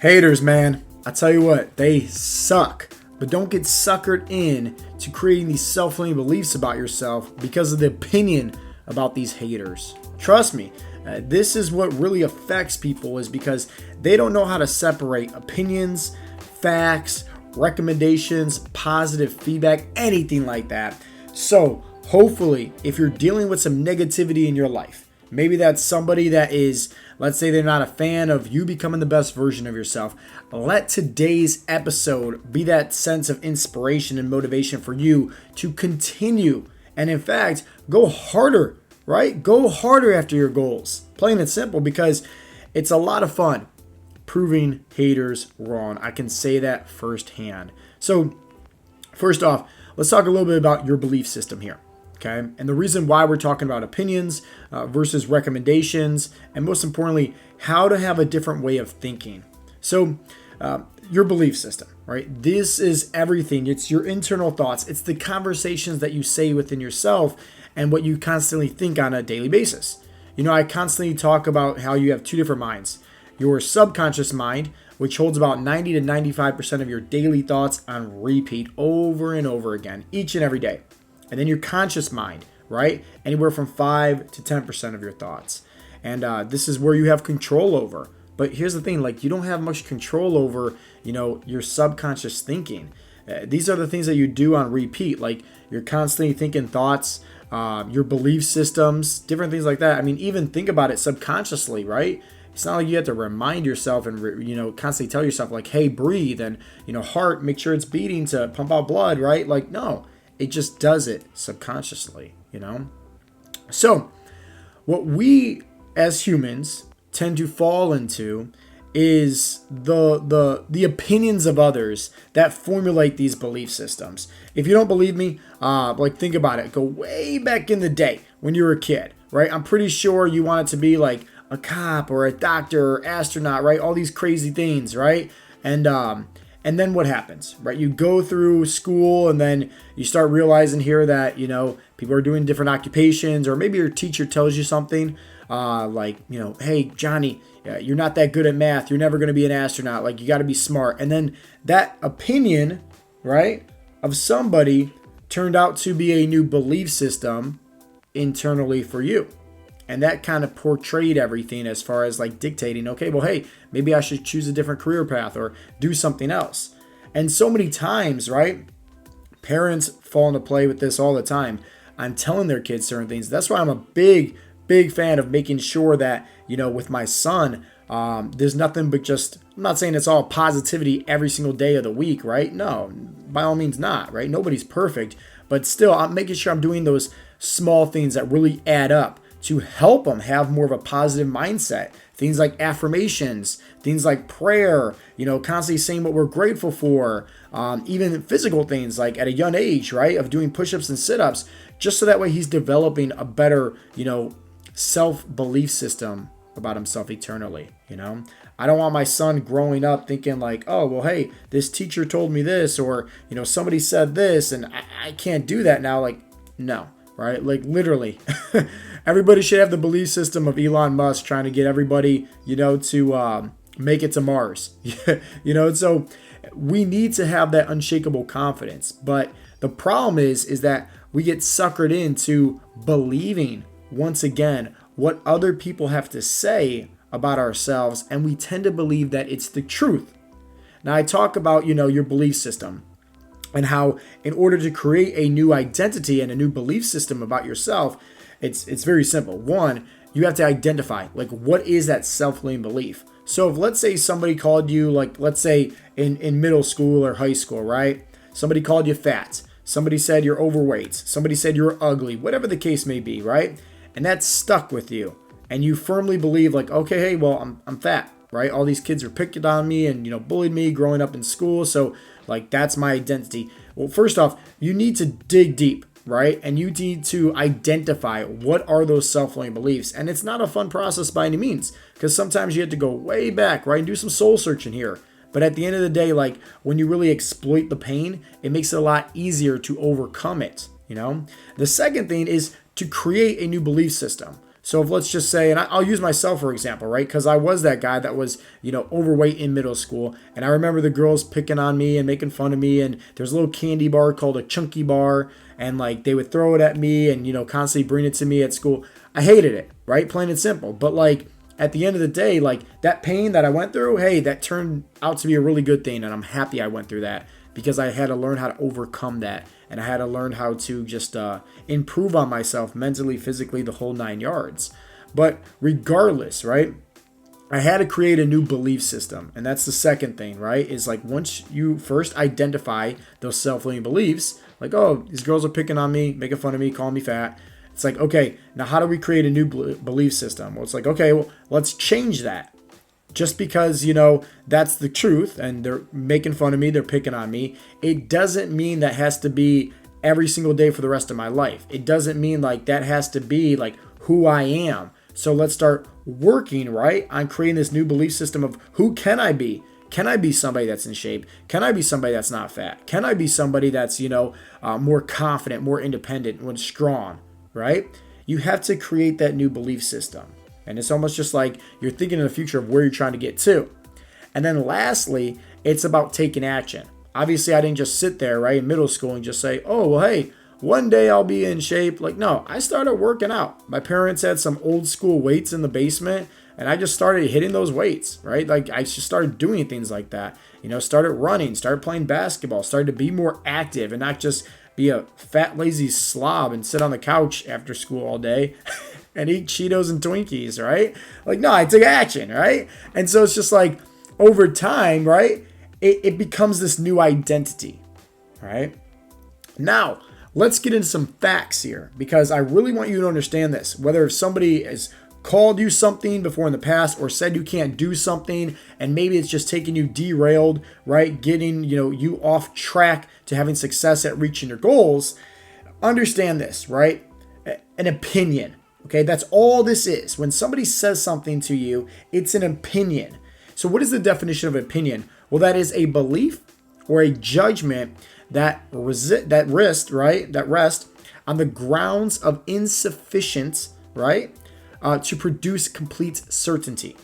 Haters, man. I tell you what, they suck. But don't get suckered in to creating these self-limiting beliefs about yourself because of the opinion about these haters. Trust me, this is what really affects people, is because they don't know how to separate opinions, facts, recommendations, positive feedback, anything like that. So hopefully, if you're dealing with some negativity in your life, maybe that's somebody that is, let's say they're not a fan of you becoming the best version of yourself. Let today's episode be that sense of inspiration and motivation for you to continue and, in fact, go harder, right? Go harder after your goals. Plain and simple, because it's a lot of fun proving haters wrong. I can say that firsthand. So, first off, let's talk a little bit about your belief system here. Okay, and the reason why we're talking about opinions versus recommendations, and most importantly, how to have a different way of thinking. So, your belief system, right? This is everything. It's your internal thoughts. It's the conversations that you say within yourself and what you constantly think on a daily basis. You know, I constantly talk about how you have two different minds. Your subconscious mind, which holds about 90 to 95% of your daily thoughts on repeat over and over again, each and every day. And then your conscious mind, right? Anywhere from 5 to 10% of your thoughts. And this is where you have control over. But here's the thing, like, you don't have much control over, your subconscious thinking. These are the things that you do on repeat. Like, you're constantly thinking thoughts, your belief systems, different things like that. I mean, even think about it subconsciously, right? It's not like you have to remind yourself and, constantly tell yourself, like, hey, breathe, and, heart, make sure it's beating to pump out blood, right? Like, no. It just does it subconsciously, So, what we as humans tend to fall into is the opinions of others that formulate these belief systems. If you don't believe me, think about it. Go way back in the day when you were a kid, right? I'm pretty sure you wanted to be like a cop or a doctor or astronaut, right? All these crazy things, right? And then what happens, right? You go through school and then you start realizing here that, people are doing different occupations, or maybe your teacher tells you something hey, Johnny, you're not that good at math. You're never going to be an astronaut. Like, you got to be smart. And then that opinion, right, of somebody turned out to be a new belief system internally for you. And that kind of portrayed everything as far as like dictating, okay, well, hey, maybe I should choose a different career path or do something else. And so many times, right, parents fall into play with this all the time on telling their kids certain things. That's why I'm a big fan of making sure that, with my son, there's nothing but just, I'm not saying it's all positivity every single day of the week, right? No, by all means not, right? Nobody's perfect. But still, I'm making sure I'm doing those small things that really add up to help them have more of a positive mindset. Things like affirmations, things like prayer, constantly saying what we're grateful for, even physical things like at a young age, right, of doing push-ups and sit-ups, just so that way he's developing a better, self-belief system about himself eternally, I don't want my son growing up thinking like, oh, well, hey, this teacher told me this, or, somebody said this, and I can't do that now. Like, no. Right? Like, literally, everybody should have the belief system of Elon Musk trying to get everybody, to make it to Mars. So we need to have that unshakable confidence. But the problem is that we get suckered into believing, once again, what other people have to say about ourselves, and we tend to believe that it's the truth. Now, I talk about, your belief system, and how in order to create a new identity and a new belief system about yourself, it's very simple. One, you have to identify, like, what is that self-limiting belief? So if, let's say, somebody called you, like, let's say in middle school or high school, right? Somebody called you fat. Somebody said you're overweight. Somebody said you're ugly, whatever the case may be, right? And that's stuck with you. And you firmly believe, like, okay, hey, well, I'm fat, right? All these kids are picking on me and, bullied me growing up in school. So, like, that's my identity. Well, first off, you need to dig deep, right? And you need to identify what are those self-limiting beliefs. And it's not a fun process by any means, because sometimes you have to go way back, right? And do some soul searching here. But at the end of the day, like, when you really exploit the pain, it makes it a lot easier to overcome it, The second thing is to create a new belief system. So if let's just say, and I'll use myself for example, right? Because I was that guy that was, overweight in middle school. And I remember the girls picking on me and making fun of me. And there's a little candy bar called a chunky bar. And like they would throw it at me and, constantly bring it to me at school. I hated it, right? Plain and simple. But like at the end of the day, like that pain that I went through, hey, that turned out to be a really good thing. And I'm happy I went through that because I had to learn how to overcome that. And I had to learn how to just improve on myself mentally, physically, the whole 9 yards. But regardless, right, I had to create a new belief system. And that's the second thing, right, is like once you first identify those self-limiting beliefs, like, oh, these girls are picking on me, making fun of me, calling me fat. It's like, okay, now how do we create a new belief system? Well, it's like, okay, well, let's change that. Just because, that's the truth and they're making fun of me, they're picking on me, it doesn't mean that has to be every single day for the rest of my life. It doesn't mean like that has to be like who I am. So let's start working, right, on creating this new belief system of who can I be? Can I be somebody that's in shape? Can I be somebody that's not fat? Can I be somebody that's, more confident, more independent, more strong, right? You have to create that new belief system. And it's almost just like you're thinking in the future of where you're trying to get to. And then lastly, it's about taking action. Obviously, I didn't just sit there, right, in middle school and just say, oh, well, hey, one day I'll be in shape. Like, no, I started working out. My parents had some old school weights in the basement, and I just started hitting those weights, right? Like, I just started doing things like that. Started running, started playing basketball, started to be more active and not just be a fat, lazy slob and sit on the couch after school all day. And eat Cheetos and Twinkies, right? Like, no, I took action, right? And so it's just like over time, right? It becomes this new identity, right? Now, let's get into some facts here because I really want you to understand this. Whether if somebody has called you something before in the past or said you can't do something and maybe it's just taking you derailed, right? Getting, you off track to having success at reaching your goals. Understand this, right? An opinion. Okay, that's all this is. When somebody says something to you, it's an opinion. So what is the definition of opinion? Well, that is a belief or a judgment that rests on the grounds of insufficient, right, to produce complete certainty.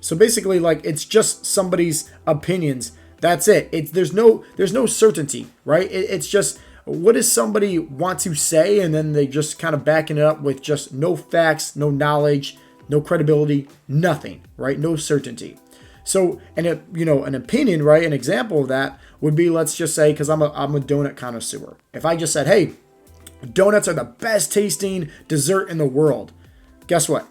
So basically, like it's just somebody's opinions. That's it. There's no certainty, right? It's just, what does somebody want to say? And then they just kind of backing it up with just no facts, no knowledge, no credibility, nothing, right? No certainty. So, and an opinion, right? An example of that would be, let's just say, because I'm a donut connoisseur. If I just said, hey, donuts are the best tasting dessert in the world. Guess what?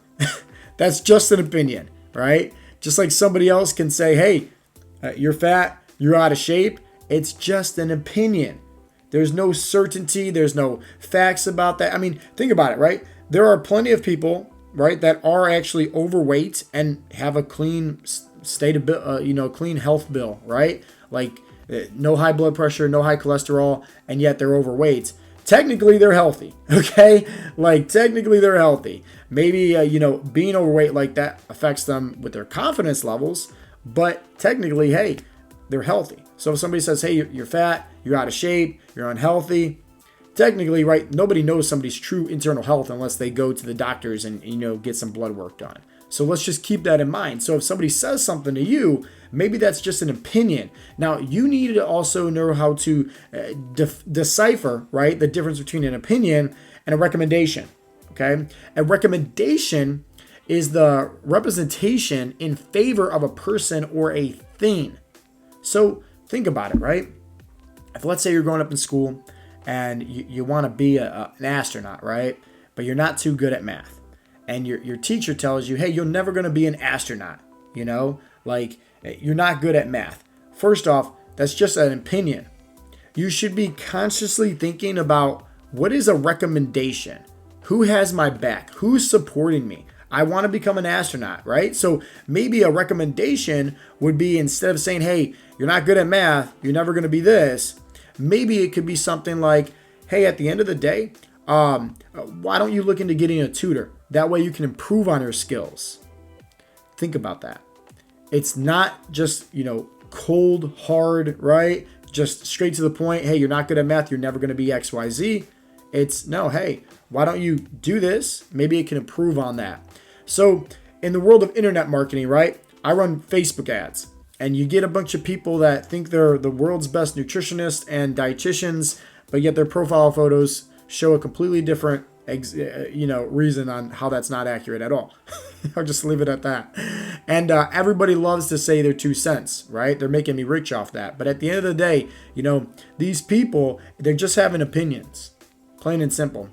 That's just an opinion, right? Just like somebody else can say, hey, you're fat, you're out of shape. It's just an opinion. There's no certainty. There's no facts about that. I mean, think about it, right? There are plenty of people, right, that are actually overweight and have a clean state of, clean health bill, right? Like no high blood pressure, no high cholesterol, and yet they're overweight. Technically, they're healthy, okay? Like technically, they're healthy. Maybe, being overweight like that affects them with their confidence levels, but technically, hey, they're healthy. So if somebody says, hey, you're fat, you're out of shape, you're unhealthy, technically, right, nobody knows somebody's true internal health unless they go to the doctors and, get some blood work done. So let's just keep that in mind. So if somebody says something to you, maybe that's just an opinion. Now, you need to also know how to decipher, right, the difference between an opinion and a recommendation, okay? A recommendation is the representation in favor of a person or a thing. So think about it, right? If let's say you're growing up in school and you want to be an astronaut, right? But you're not too good at math. And your teacher tells you, hey, you're never going to be an astronaut, like you're not good at math. First off, that's just an opinion. You should be consciously thinking about what is a recommendation? Who has my back? Who's supporting me? I want to become an astronaut, right? So maybe a recommendation would be, instead of saying, hey, you're not good at math, you're never going to be this, maybe it could be something like, hey, at the end of the day, why don't you look into getting a tutor? That way you can improve on your skills. Think about that. It's not just, cold, hard, right? Just straight to the point. Hey, you're not good at math, you're never going to be XYZ. It's no, hey, why don't you do this? Maybe it can improve on that. So in the world of internet marketing, right? I run Facebook ads, and you get a bunch of people that think they're the world's best nutritionists and dietitians, but yet their profile photos show a completely different reason on how that's not accurate at all. I'll just leave it at that. And everybody loves to say their 2 cents, right? They're making me rich off that. But at the end of the day, these people, they're just having opinions, plain and simple.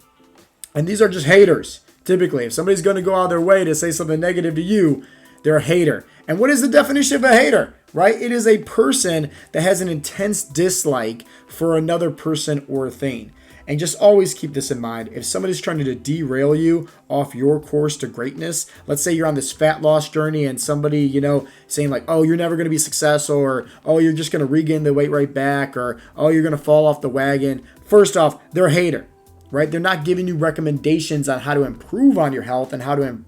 And these are just haters. Typically, if somebody's going to go out of their way to say something negative to you, they're a hater. And what is the definition of a hater, right? It is a person that has an intense dislike for another person or thing. And just always keep this in mind. If somebody's trying to derail you off your course to greatness, let's say you're on this fat loss journey and somebody, saying like, oh, you're never going to be successful, or, oh, you're just going to regain the weight right back, or, oh, you're going to fall off the wagon. First off, they're a hater, right? They're not giving you recommendations on how to improve on your health and how to,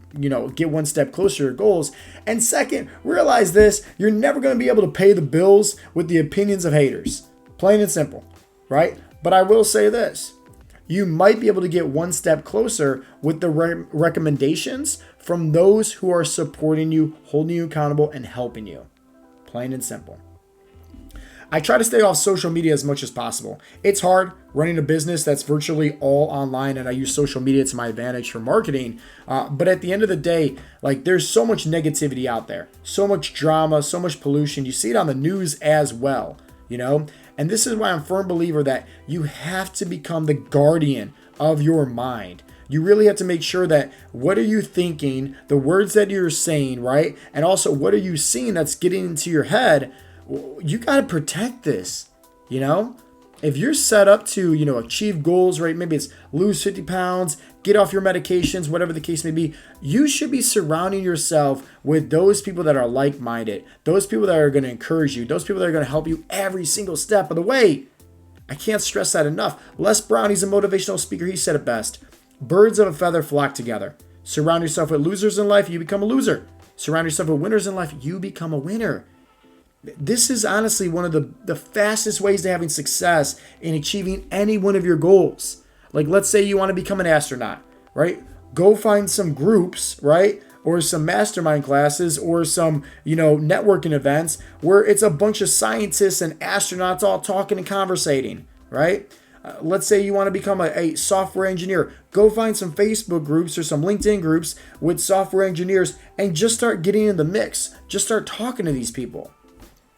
get one step closer to your goals. And second, realize this, you're never going to be able to pay the bills with the opinions of haters. Plain and simple, right? But I will say this, you might be able to get one step closer with the recommendations from those who are supporting you, holding you accountable, and helping you. Plain and simple. I try to stay off social media as much as possible. It's hard running a business that's virtually all online, and I use social media to my advantage for marketing. But at the end of the day, there's so much negativity out there, so much drama, so much pollution. You see it on the news as well, And this is why I'm a firm believer that you have to become the guardian of your mind. You really have to make sure that what are you thinking, the words that you're saying, right? And also what are you seeing that's getting into your head? You got to protect this, If you're set up to, achieve goals, right? Maybe it's lose 50 pounds, get off your medications, whatever the case may be. You should be surrounding yourself with those people that are like-minded, those people that are going to encourage you, those people that are going to help you every single step of the way. I can't stress that enough. Les Brown, he's a motivational speaker. He said it best. Birds of a feather flock together. Surround yourself with losers in life, you become a loser. Surround yourself with winners in life, you become a winner. This is honestly one of the fastest ways to having success in achieving any one of your goals. Let's say you want to become an astronaut, right? Go find some groups, right? Or some mastermind classes or some, networking events where it's a bunch of scientists and astronauts all talking and conversating, right? Let's say you want to become a software engineer. Go find some Facebook groups or some LinkedIn groups with software engineers and just start getting in the mix. Just start talking to these people.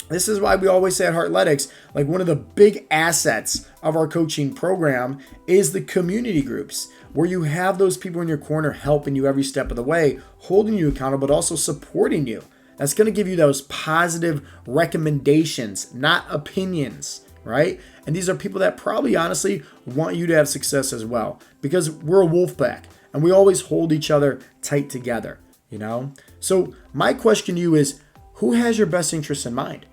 This is why we always say at Heartletics, one of the big assets of our coaching program is the community groups, where you have those people in your corner helping you every step of the way, holding you accountable, but also supporting you. That's going to give you those positive recommendations, not opinions, right? And these are people that probably honestly want you to have success as well, because we're a wolf pack and we always hold each other tight together, So my question to you is, who has your best interests in mind?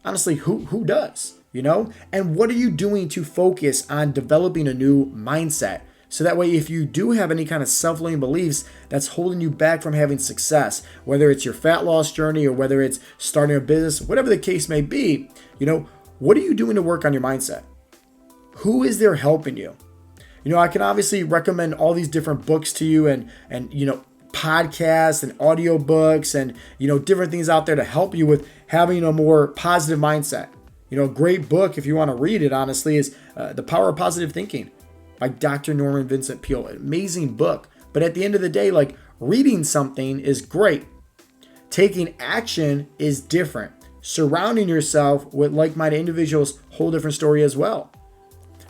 Honestly, who does, And what are you doing to focus on developing a new mindset? So that way, if you do have any kind of self-limiting beliefs that's holding you back from having success, whether it's your fat loss journey or whether it's starting a business, whatever the case may be, what are you doing to work on your mindset? Who is there helping you? I can obviously recommend all these different books to you and podcasts and audiobooks and different things out there to help you with having a more positive mindset. A great book, if you want to read it honestly, is The Power of Positive Thinking by Dr. Norman Vincent Peale. An amazing book. But at the end of the day, reading something is great. Taking action is different. Surrounding yourself with like-minded individuals, whole different story as well.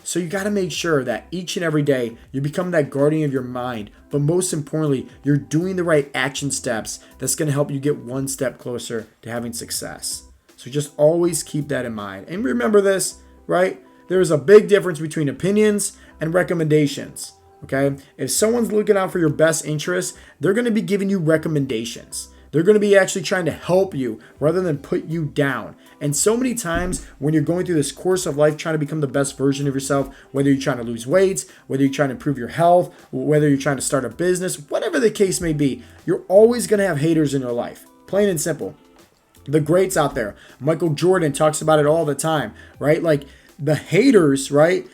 So you got to make sure that each and every day you become that guardian of your mind, but most importantly, you're doing the right action steps that's going to help you get one step closer to having success. So just always keep that in mind. And remember this, right? There's a big difference between opinions and recommendations, okay? If someone's looking out for your best interests, they're going to be giving you recommendations. They're going to be actually trying to help you rather than put you down. And so many times when you're going through this course of life trying to become the best version of yourself, whether you're trying to lose weight, whether you're trying to improve your health, whether you're trying to start a business, whatever the case may be, you're always going to have haters in your life. Plain and simple. The greats out there, Michael Jordan talks about it all the time, right? The haters, right?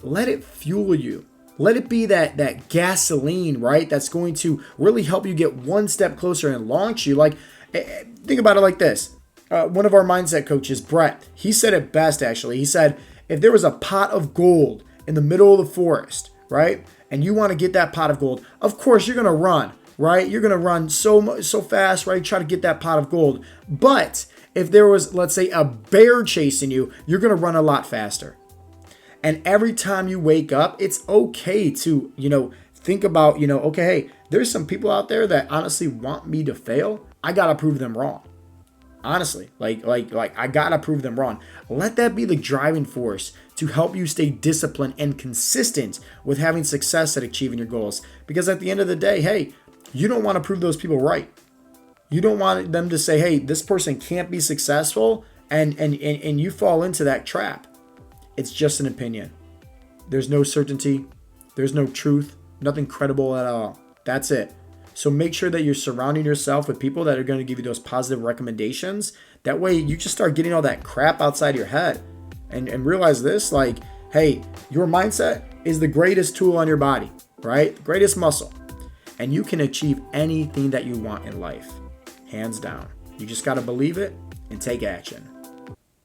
Let it fuel you. Let it be that gasoline, right? That's going to really help you get one step closer and launch you. Like, think about it like this. One of our mindset coaches, Brett, he said it best, actually. He said, if there was a pot of gold in the middle of the forest, right? And you want to get that pot of gold, of course, you're going to run, right? You're going to run so fast, right? Try to get that pot of gold. But if there was, let's say, a bear chasing you, you're going to run a lot faster. And every time you wake up, it's okay to, think about, okay, hey, there's some people out there that honestly want me to fail. I got to prove them wrong. Honestly, like I got to prove them wrong. Let that be the driving force to help you stay disciplined and consistent with having success at achieving your goals. Because at the end of the day, hey, you don't want to prove those people right. You don't want them to say, hey, this person can't be successful, and you fall into that trap. It's just an opinion. There's no certainty. There's no truth. Nothing credible at all. That's it. So make sure that you're surrounding yourself with people that are going to give you those positive recommendations. That way you just start getting all that crap outside your head. And realize this, like, hey, your mindset is the greatest tool on your body, right? The greatest muscle. And you can achieve anything that you want in life. Hands down. You just got to believe it and take action.